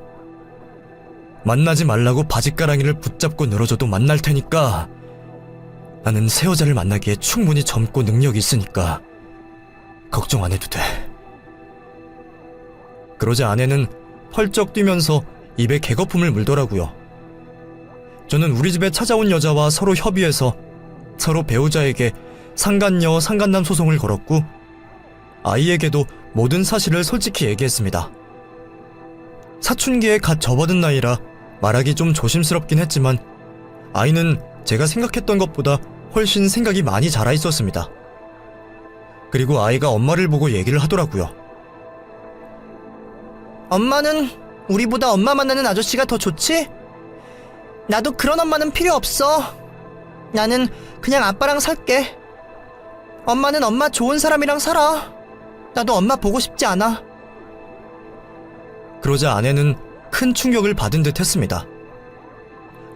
만나지 말라고 바짓가랑이를 붙잡고 늘어져도 만날 테니까 나는 새 여자를 만나기에 충분히 젊고 능력이 있으니까 걱정 안 해도 돼. 그러자 아내는 펄쩍 뛰면서 입에 개거품을 물더라고요. 저는 우리 집에 찾아온 여자와 서로 협의해서 서로 배우자에게 상간녀, 상간남 소송을 걸었고 아이에게도 모든 사실을 솔직히 얘기했습니다. 사춘기에 갓 접어든 나이라 말하기 좀 조심스럽긴 했지만 아이는 제가 생각했던 것보다 훨씬 생각이 많이 자라 있었습니다. 그리고 아이가 엄마를 보고 얘기를 하더라고요. 엄마는 우리보다 엄마 만나는 아저씨가 더 좋지? 나도 그런 엄마는 필요 없어. 나는 그냥 아빠랑 살게. 엄마는 엄마 좋은 사람이랑 살아. 나도 엄마 보고 싶지 않아. 그러자 아내는 큰 충격을 받은 듯 했습니다.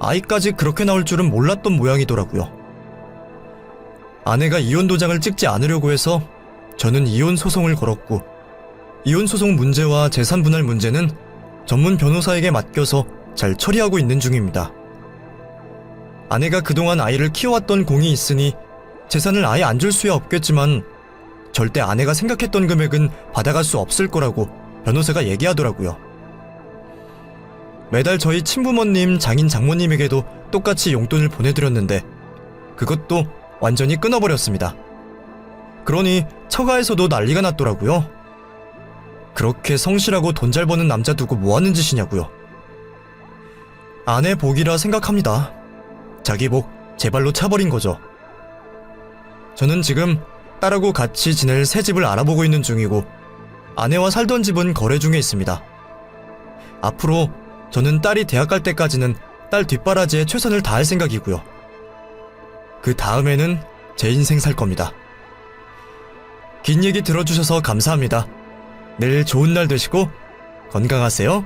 아이까지 그렇게 나올 줄은 몰랐던 모양이더라고요. 아내가 이혼 도장을 찍지 않으려고 해서 저는 이혼 소송을 걸었고 이혼 소송 문제와 재산 분할 문제는 전문 변호사에게 맡겨서 잘 처리하고 있는 중입니다. 아내가 그동안 아이를 키워왔던 공이 있으니 재산을 아예 안 줄 수야 없겠지만 절대 아내가 생각했던 금액은 받아갈 수 없을 거라고 변호사가 얘기하더라고요. 매달 저희 친부모님, 장인 장모님에게도 똑같이 용돈을 보내드렸는데 그것도 완전히 끊어버렸습니다. 그러니 처가에서도 난리가 났더라고요. 그렇게 성실하고 돈 잘 버는 남자 두고 뭐하는 짓이냐고요. 아내 복이라 생각합니다. 자기 복 제 발로 차버린 거죠. 저는 지금 딸하고 같이 지낼 새 집을 알아보고 있는 중이고 아내와 살던 집은 거래 중에 있습니다. 앞으로 저는 딸이 대학 갈 때까지는 딸 뒷바라지에 최선을 다할 생각이고요. 그 다음에는 제 인생 살 겁니다. 긴 얘기 들어주셔서 감사합니다. 내일 좋은 날 되시고 건강하세요.